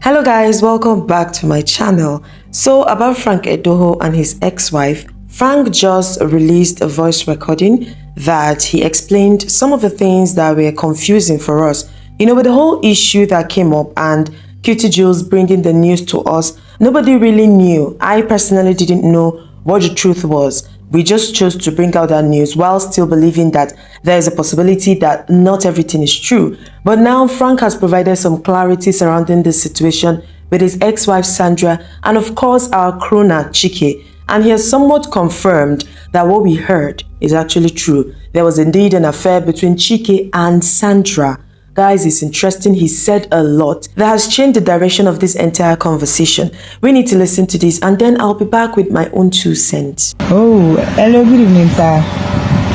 Hello guys, welcome back to my channel. So about Frank Edoho and his ex-wife, Frank just released a voice recording that he explained some of the things that were confusing for us. With the whole issue that came up and Cutie Jules bringing the news to us, nobody really knew. I personally didn't know what the truth was. We just chose to bring out that news while still believing that there is a possibility that not everything is true. But now Frank has provided some clarity surrounding this situation with his ex-wife Sandra and of course our crooner Chike. And he has somewhat confirmed that what we heard is actually true. There was indeed an affair between Chike and Sandra. Guys, it's interesting. He said a lot that has changed the direction of this entire conversation. We need to listen to this and then I'll be back with my own 2 cents. Oh, hello, good evening, sir.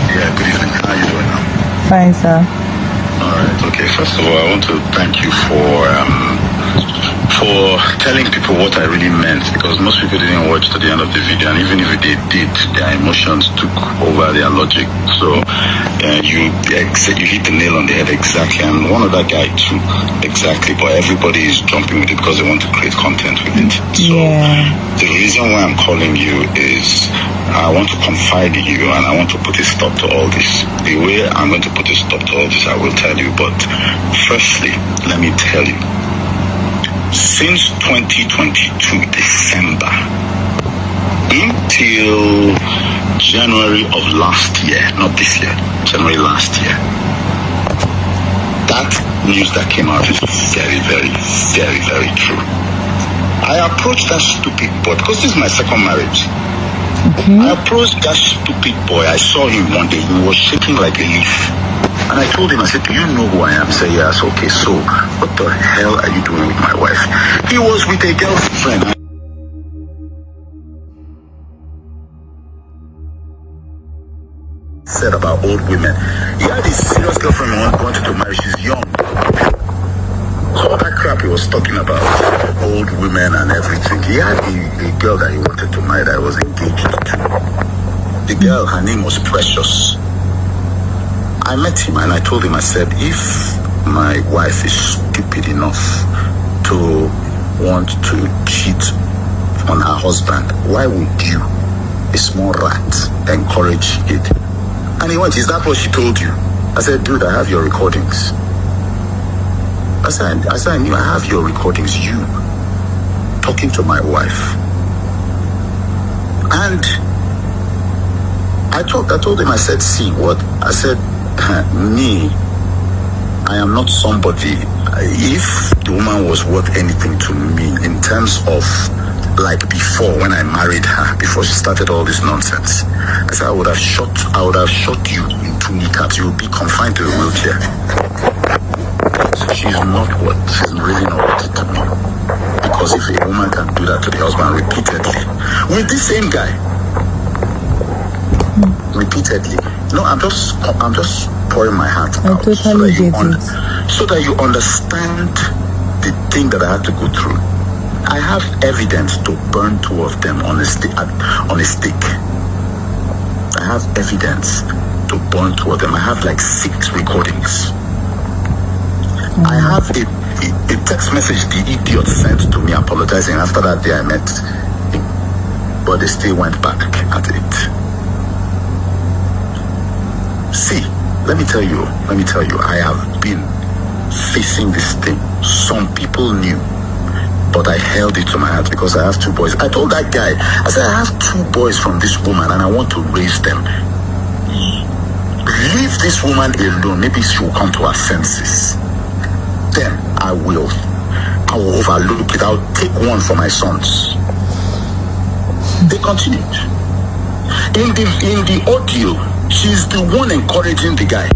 Yeah, good evening. How are you doing now? Fine, sir. Alright, okay. First of all, I want to thank you for telling people what I really meant, because most people didn't watch to the end of the video, and even if they did, their emotions took over their logic. So you hit the nail on the head exactly, and one other guy too, exactly. But everybody is jumping with it because they want to create content with it. So the reason why I'm calling you is I want to confide in you, and I want to put a stop to all this. The way I'm going to put a stop to all this, I will tell you. But firstly, let me tell you. Since 2022 December until January of last year, not this year, January last year, that news that came out is very, very, very, very true. I approached that stupid boy because this is my second marriage. I approached that stupid boy. I saw him one day. He was shaking like a leaf. And I told him, I said, do you know who I am? He said, yes. Okay, so what the hell are you doing with my wife? He was with a girlfriend. Said about old women. He had a serious girlfriend he wanted to marry. She's young. So all that crap he was talking about, old women and everything. He had a girl that he wanted to marry that was engaged to. The girl, her name was Precious. I met him and I told him, I said, if my wife is stupid enough to want to cheat on her husband, why would you, a small rat, encourage it? And he went, is that what she told you? I said, dude, I have your recordings. I said, I knew I have your recordings, you talking to my wife. And I told him, I said, see what? I said, me, I am not somebody. If the woman was worth anything to me in terms of like before, when I married her, before she started all this nonsense, I said I would have shot you in 2 kneecaps. You would be confined to a wheelchair. She's really not worth it to me. Because if a woman can do that to the husband repeatedly, with this same guy, repeatedly. No, I'm just pouring my heart out so that you understand the thing that I had to go through. I have evidence to burn 2 of them on a stick. I have evidence to burn 2 of them. I have like 6 recordings. I have a text message the idiot sent to me apologizing. After that day I met him, but they still went back at it. See, let me tell you, I have been facing this thing. Some people knew, but I held it to my heart because I have 2 boys. I told that guy, I said, I have 2 boys from this woman and I want to raise them. Leave this woman alone. Maybe she will come to her senses. Then I will overlook it. I'll take 1 for my sons. They continued. In the audio, she's the one encouraging the guy.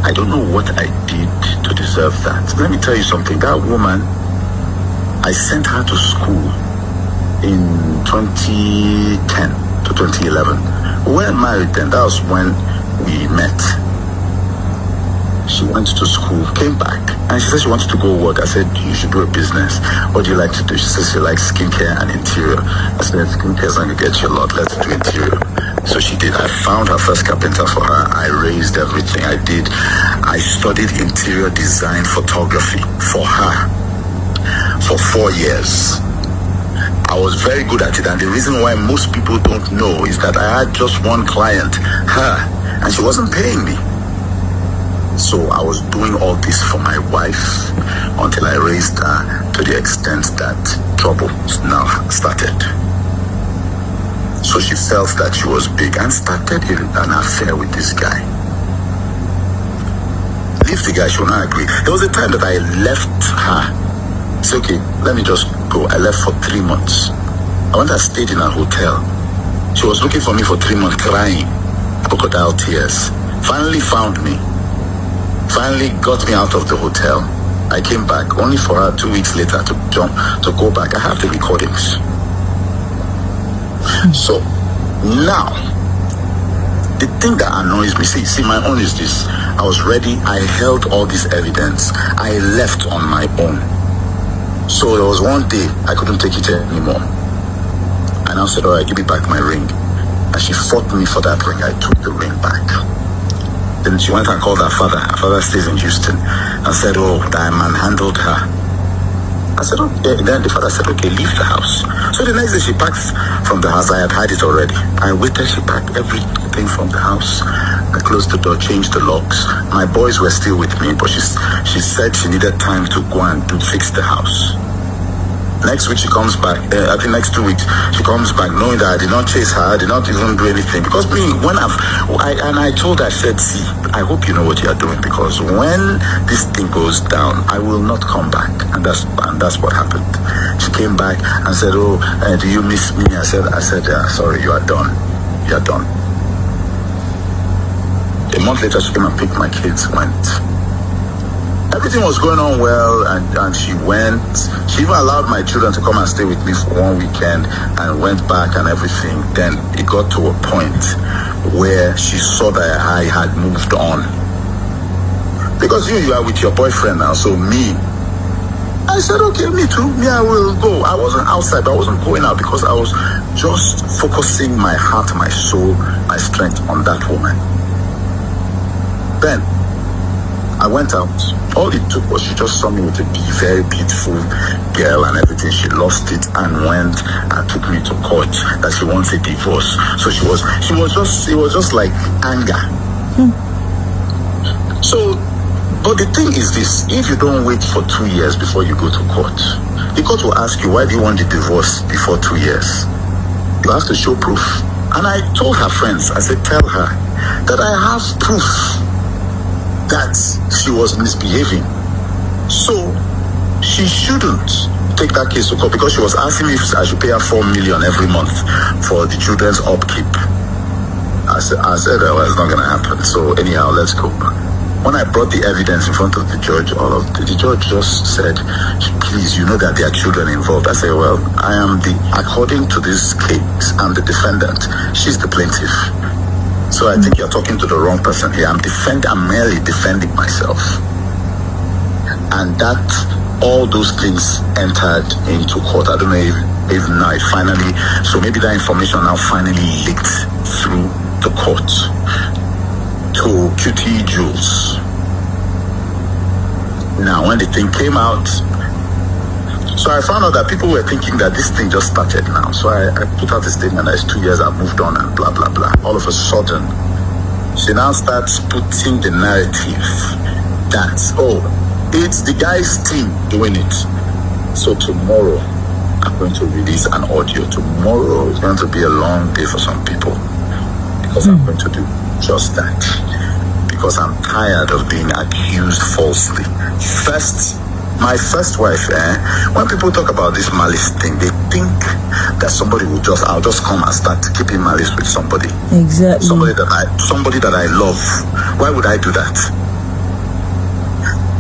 I don't know what I did to deserve that. Let me tell you something. That woman, I sent her to school in 2010 to 2011. We were married then. That was when we met. She went to school, came back, and she said she wanted to go work. I said, you should do a business. What do you like to do? She said she likes skincare and interior. I said, skincare is going to get you a lot. Let's do interior. So she did. I found her first carpenter for her. I raised everything. I studied interior design photography for her for 4 years. I was very good at it, and the reason why most people don't know is that I had just one client, her, and she wasn't paying me. So I was doing all this for my wife until I raised her to the extent that trouble now started. So she felt that she was big and started an affair with this guy. Leave the guy, she will not agree. There was a time that I left her. It's okay, let me just go. I left for 3 months. I went and stayed in a hotel. She was looking for me for 3 months, crying, crocodile tears. Finally found me. Finally got me out of the hotel. I came back, only for her 2 weeks later to go back. I have the recordings. So now, the thing that annoys me, see, my own is this. I was ready. I held all this evidence. I left on my own. So there was one day I couldn't take it anymore. I now said, all right, give me back my ring. And she fought me for that ring. I took the ring back. Then she went and called her father. Her father stays in Houston. And said, oh, that man handled her. I said, okay. Then the father said, okay, leave the house. So the next day she packed from the house. I had had it already. I waited. She packed everything from the house. I closed the door, changed the locks. My boys were still with me, but she said she needed time to go and fix the house. Next week she comes back, I think next 2 weeks, she comes back knowing that I did not chase her, I did not even do anything. Because I told her, I said, see, I hope you know what you are doing, because when this thing goes down, I will not come back. And that's what happened. She came back and said, oh, do you miss me? I said, sorry, you are done. You are done. A month later, she came and picked my kids, went. Everything was going on well, and she went. She even allowed my children to come and stay with me for one weekend and went back and everything. Then it got to a point where she saw that I had moved on. Because you are with your boyfriend now, so me. I said, okay, me too. Me, I will go. I wasn't outside, but I wasn't going out because I was just focusing my heart, my soul, my strength on that woman. Then I went out. All it took was she just saw me with a very beautiful girl and everything. She lost it and went and took me to court that she wants a divorce. So it was just like anger. So, but the thing is this, if you don't wait for 2 years before you go to court, the court will ask you, why do you want the divorce before 2 years? You have to show proof. And I told her friends, I said, tell her that I have proof that she was misbehaving. So she shouldn't take that case to court because she was asking me if I should pay her $4 million every month for the children's upkeep. I said, well, it's not gonna happen. So anyhow, let's go. When I brought the evidence in front of the judge, the judge just said, please, you know that there are children involved. I said, well, according to this case, I'm the defendant. She's the plaintiff. So I think you're talking to the wrong person here. I'm merely defending myself. And that, all those things entered into court. I don't know if now it finally, so maybe that information now finally leaked through the court to QT Jules. Now, when the thing came out, so I found out that people were thinking that this thing just started now. So I put out a statement that it's 2 years I've moved on and blah, blah, blah. All of a sudden, she now starts putting the narrative that, oh, it's the guy's team doing it. So tomorrow, I'm going to release an audio. Tomorrow is going to be a long day for some people because I'm going to do just that. Because I'm tired of being accused falsely. My first wife, when people talk about this malice thing, they think that I'll just come and start keeping malice with somebody. Exactly. Somebody that I love. Why would I do that?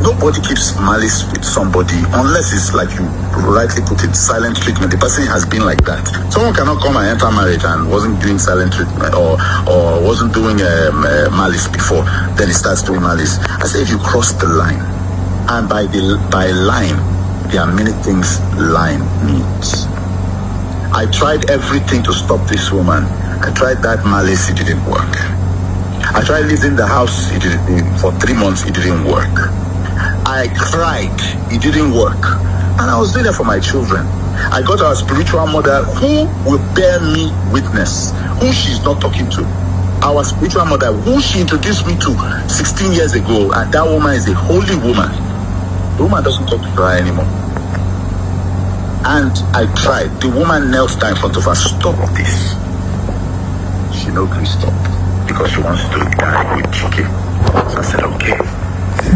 Nobody keeps malice with somebody unless it's like you rightly put it, silent treatment. The person has been like that. Someone cannot come and enter marriage and wasn't doing silent treatment or wasn't doing malice before. Then he starts doing malice. I say if you cross the line, and by line, there are many things line means. I tried everything to stop this woman I tried that malice, it didn't work. I tried leaving the house, for 3 months, it didn't work. I cried, it didn't work. And I was doing it for my children. I got our spiritual mother who will bear me witness, who she's not talking to. Our spiritual mother, who she introduced me to 16 years ago, and that woman is a holy woman. The woman doesn't talk to her anymore. And I tried. The woman knelt down in front of her. Stop this. She no please stop. Because she wants to die with chicken. So I said, okay.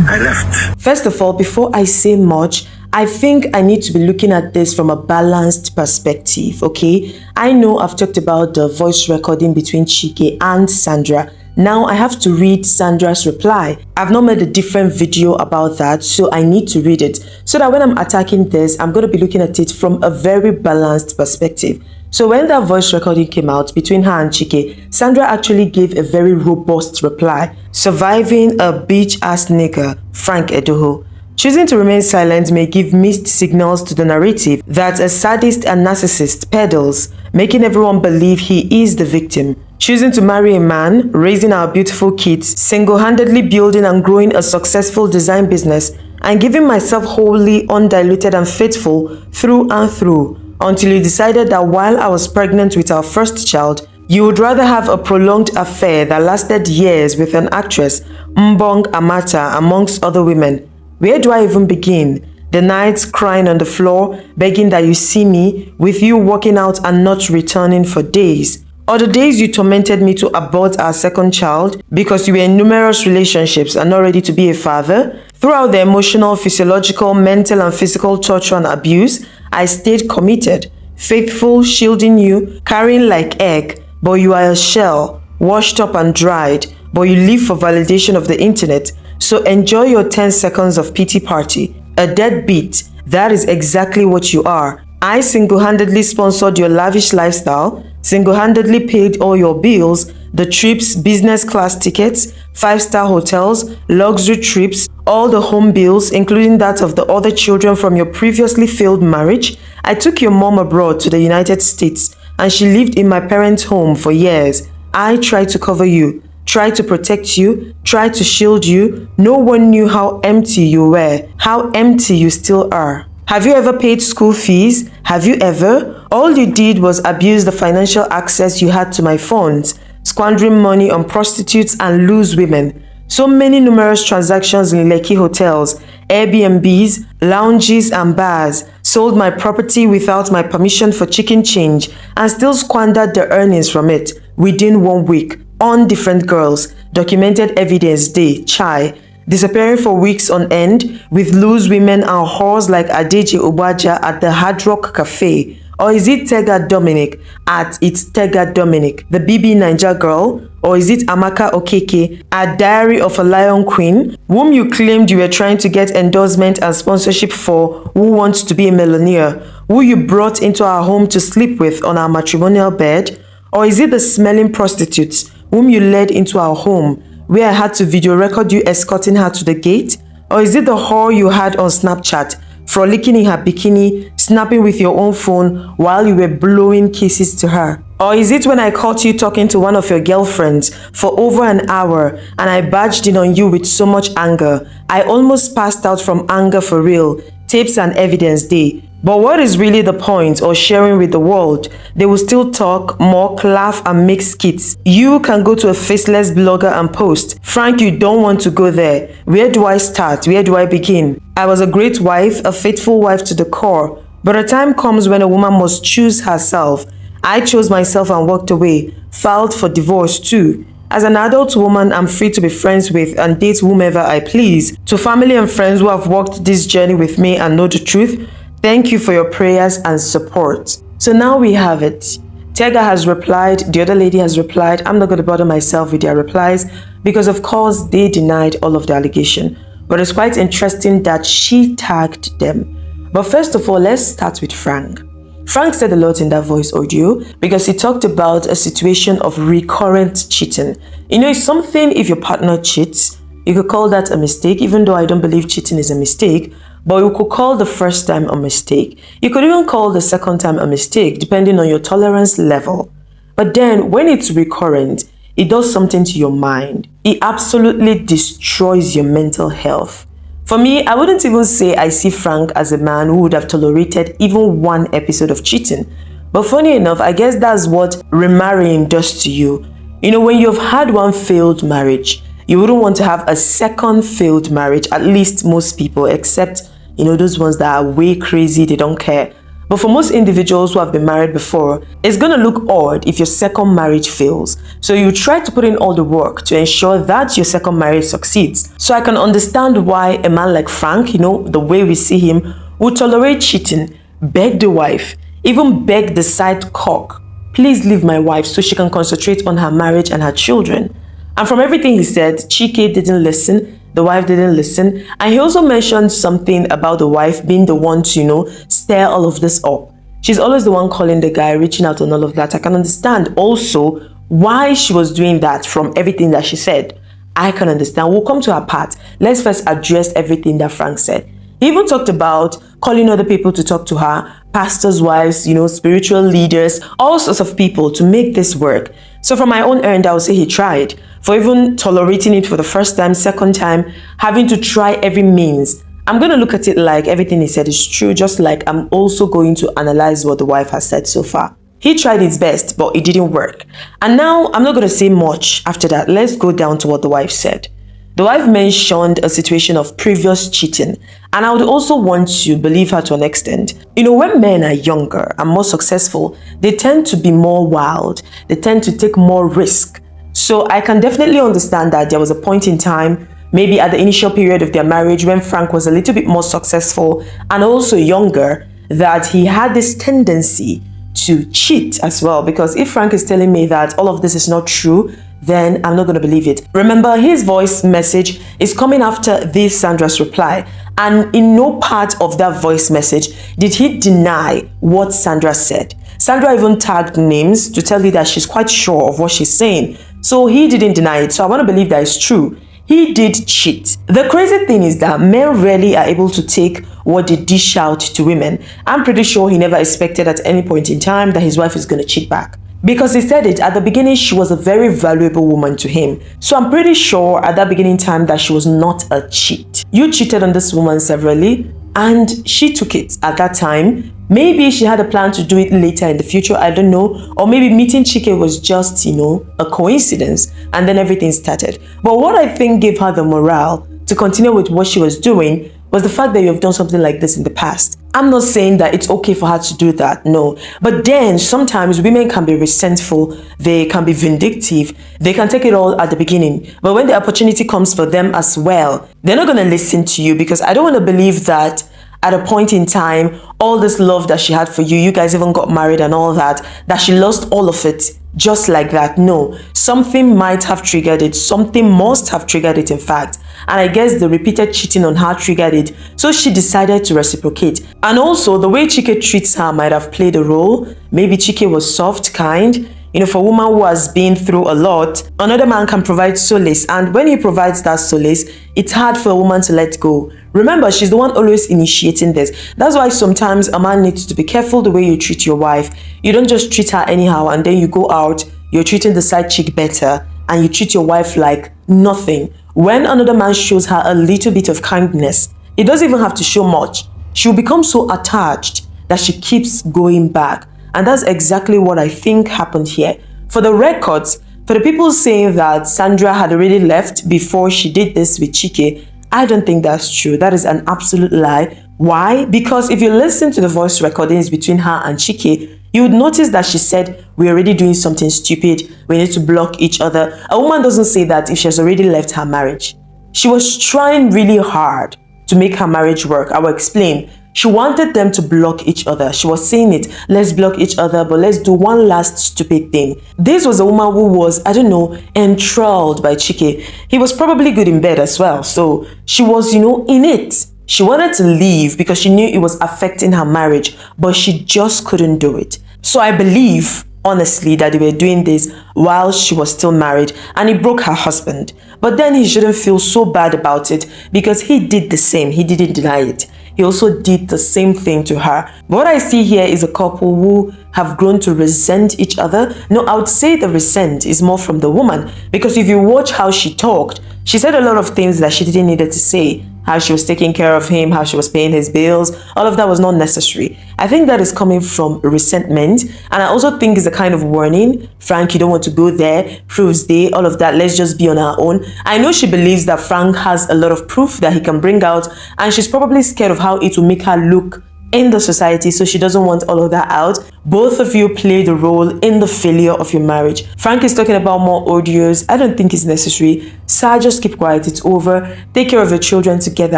I left. First of all, before I say much, I think I need to be looking at this from a balanced perspective, okay? I know I've talked about the voice recording between Chike and Sandra. Now I have to read Sandra's reply. I've not made a different video about that, so I need to read it. So that when I'm attacking this, I'm going to be looking at it from a very balanced perspective. So when that voice recording came out between her and Chike, Sandra actually gave a very robust reply. Surviving a bitch-ass nigga, Frank Edoho. Choosing to remain silent may give mixed signals to the narrative that a sadist and narcissist peddles, making everyone believe he is the victim. Choosing to marry a man, raising our beautiful kids, single-handedly building and growing a successful design business, and giving myself wholly undiluted and faithful through and through, until you decided that while I was pregnant with our first child, you would rather have a prolonged affair that lasted years with an actress, Mbong Amata, amongst other women. Where do I even begin? The nights crying on the floor, begging that you see me, with you walking out and not returning for days. Or the days you tormented me to abort our second child because you were in numerous relationships and not ready to be a father. Throughout the emotional, physiological, mental and physical torture and abuse, I stayed committed, faithful, shielding you, carrying like egg, but you are a shell, washed up and dried, but you live for validation of the internet. So enjoy your 10 seconds of pity party. A deadbeat, that is exactly what you are. I single-handedly sponsored your lavish lifestyle, single-handedly paid all your bills, the trips, business class tickets, 5-star hotels, luxury trips, all the home bills, including that of the other children from your previously failed marriage. I took your mom abroad to the United States and she lived in my parents' home for years. I tried to cover you, tried to protect you, tried to shield you. No one knew how empty you were, how empty you still are. Have you ever paid school fees? Have you ever? All you did was abuse the financial access you had to my funds, squandering money on prostitutes and loose women. So many numerous transactions in Lekki hotels, Airbnbs, lounges and bars, sold my property without my permission for chicken change and still squandered the earnings from it within 1 week on different girls. Documented evidence day, chai. Disappearing for weeks on end with loose women and whores like Adeji Obaja at the Hard Rock Cafe. Or is it Tega Dominic at It's Tega Dominic, the BB Ninja girl? Or is it Amaka Okeke at Diary of a Lion Queen, whom you claimed you were trying to get endorsement and sponsorship for, who wants to be a millionaire, who you brought into our home to sleep with on our matrimonial bed? Or is it the smelling prostitutes whom you led into our home, where I had to video record you escorting her to the gate? Or is it the whore you had on Snapchat, frolicking in her bikini, snapping with your own phone while you were blowing kisses to her? Or is it when I caught you talking to one of your girlfriends for over an hour and I barged in on you with so much anger, I almost passed out from anger for real, tapes and evidence day. But what is really the point or sharing with the world? They will still talk, mock, laugh and make skits. You can go to a faceless blogger and post, Frank, you don't want to go there. Where do I start? Where do I begin? I was a great wife, a faithful wife to the core. But a time comes when a woman must choose herself. I chose myself and walked away, filed for divorce too. As an adult woman, I'm free to be friends with and date whomever I please. To family and friends who have walked this journey with me and know the truth, thank you for your prayers and support. So now we have it. Tega has replied, the other lady has replied. I'm not going to bother myself with their replies because of course they denied all of the allegation. But it's quite interesting that she tagged them. But first of all, let's start with Frank. Frank said a lot in that voice audio because he talked about a situation of recurrent cheating. You know, it's something if your partner cheats, you could call that a mistake, even though I don't believe cheating is a mistake. But you could call the first time a mistake. You could even call the second time a mistake, depending on your tolerance level. But then when it's recurrent, it does something to your mind. It absolutely destroys your mental health. For me, I wouldn't even say I see Frank as a man who would have tolerated even one episode of cheating. But funny enough, I guess that's what remarrying does to you. You know, when you've had one failed marriage, you wouldn't want to have a second failed marriage, at least most people, except, you know, those ones that are way crazy, they don't care. But for most individuals who have been married before, it's going to look odd if your second marriage fails. So you try to put in all the work to ensure that your second marriage succeeds. So I can understand why a man like Frank, you know, the way we see him, would tolerate cheating, beg the wife, even beg the side cock, please leave my wife so she can concentrate on her marriage and her children. And from everything he said, Chike didn't listen, the wife didn't listen, and he also mentioned something about the wife being the one to, you know, stir all of this up. She's always the one calling the guy, reaching out on all of that. I can understand also why she was doing that from everything that she said. I can understand. We'll come to her part. Let's first address everything that Frank said. He even talked about calling other people to talk to her, pastors' wives, you know, spiritual leaders, all sorts of people to make this work. So from my own end, I would say he tried. For even tolerating it for the first time, second time, having to try every means. I'm going to look at it like everything he said is true, just like I'm also going to analyze what the wife has said so far. He tried his best, but it didn't work. And now I'm not going to say much after that. Let's go down to what the wife said. The wife mentioned a situation of previous cheating, and I would also want to believe her to an extent. You know, when men are younger and more successful, they tend to be more wild. They tend to take more risk. So I can definitely understand that there was a point in time, maybe at the initial period of their marriage, when Frank was a little bit more successful and also younger, that he had this tendency to cheat as well. Because if Frank is telling me that all of this is not true, then I'm not going to believe it. Remember, his voice message is coming after this Sandra's reply. And in no part of that voice message did he deny what Sandra said. Sandra even tagged names to tell you that she's quite sure of what she's saying. So he didn't deny it. So I want to believe that it's true. He did cheat. The crazy thing is that men rarely are able to take what they dish out to women. I'm pretty sure he never expected at any point in time that his wife is going to cheat back. Because he said it at the beginning, she was a very valuable woman to him. So I'm pretty sure at that beginning time that she was not a cheat. You cheated on this woman severally and she took it at that time. Maybe she had a plan to do it later in the future, I don't know. Or maybe meeting Chike was just, you know, a coincidence and then everything started. But what I think gave her the morale to continue with what she was doing was the fact that you have done something like this in the past. I'm not saying that it's okay for her to do that, no. But then sometimes women can be resentful, they can be vindictive, they can take it all at the beginning. But when the opportunity comes for them as well, they're not going to listen to you, because I don't want to believe that at a point in time, all this love that she had for you, you guys even got married and all that she lost all of it just like that. No, something might have triggered it. Something must have triggered it, in fact. And I guess the repeated cheating on her triggered it. So she decided to reciprocate. And also, the way Chike treats her might have played a role. Maybe Chike was soft, kind. You know, for a woman who has been through a lot, another man can provide solace. And when he provides that solace, it's hard for a woman to let go. Remember, she's the one always initiating this. That's why sometimes a man needs to be careful the way you treat your wife. You don't just treat her anyhow and then you go out, you're treating the side chick better and you treat your wife like nothing. When another man shows her a little bit of kindness, it doesn't even have to show much. She'll become so attached that she keeps going back. And that's exactly what I think happened here. For the records, for the people saying that Sandra had already left before she did this with Chike, I don't think that's true. That is an absolute lie. Why? Because if you listen to the voice recordings between her and Chike, you would notice that she said, we're already doing something stupid. We need to block each other. A woman doesn't say that if she has already left her marriage. She was trying really hard to make her marriage work. I will explain. She wanted them to block each other. She was saying it, let's block each other, but let's do one last stupid thing. This was a woman who was, I don't know, enthralled by Chike. He was probably good in bed as well. So she was, you know, in it. She wanted to leave because she knew it was affecting her marriage, but she just couldn't do it. So I believe, honestly, that they were doing this while she was still married and it broke her husband. But then he shouldn't feel so bad about it because he did the same. He didn't deny it. He also did the same thing to her. But what I see here is a couple who have grown to resent each other. No, I would say the resent is more from the woman, because if you watch how she talked, she said a lot of things that she didn't need to say. How she was taking care of him, how she was paying his bills, all of that was not necessary. I think that is coming from resentment, and I also think it's a kind of warning. Frank, you don't want to go there, proofs day, all of that, let's just be on our own. I know she believes that Frank has a lot of proof that he can bring out, and she's probably scared of how it will make her look in the society, so she doesn't want all of that out. Both of you played a role in the failure of your marriage. Frank is talking about more audios. I don't think it's necessary. Sir, just keep quiet, it's over. Take care of your children together,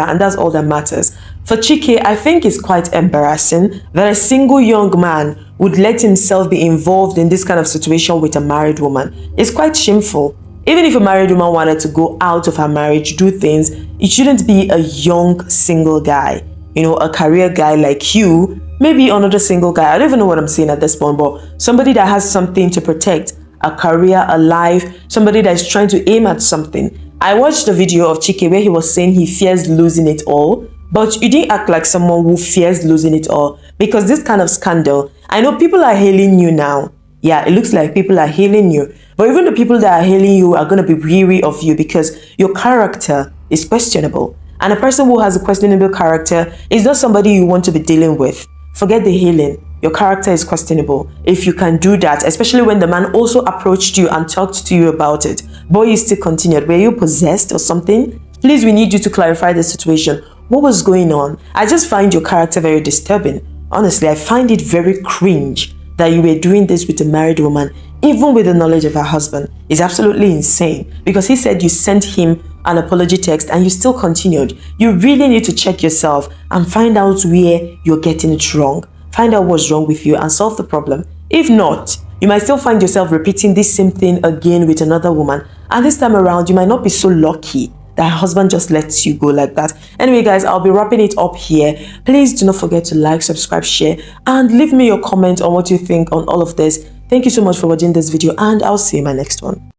and that's all that matters. For Chike, I think it's quite embarrassing that a single young man would let himself be involved in this kind of situation with a married woman. It's quite shameful. Even if a married woman wanted to go out of her marriage, do things, it shouldn't be a young single guy. You know, a career guy like you, maybe another single guy. I don't even know what I'm saying at this point, but somebody that has something to protect, a career, a life, somebody that is trying to aim at something. I watched a video of Chike where he was saying he fears losing it all, but you didn't act like someone who fears losing it all, because this kind of scandal, I know people are hailing you now. Yeah, it looks like people are hailing you, but even the people that are hailing you are going to be weary of you because your character is questionable. And a person who has a questionable character is not somebody you want to be dealing with. Forget the healing. Your character is questionable. If you can do that, especially when the man also approached you and talked to you about it, but you still continued. Were you possessed or something? Please, we need you to clarify the situation. What was going on? I just find your character very disturbing. Honestly, I find it very cringe that you were doing this with a married woman, even with the knowledge of her husband. It's absolutely insane, because he said you sent him an apology text and you still continued. You really need to check yourself and find out where you're getting it wrong. Find out what's wrong with you and solve the problem. If not, you might still find yourself repeating this same thing again with another woman. And this time around, you might not be so lucky that her husband just lets you go like that. Anyway, guys, I'll be wrapping it up here. Please do not forget to like, subscribe, share, and leave me your comment on what you think on all of this. Thank you so much for watching this video, and I'll see you in my next one.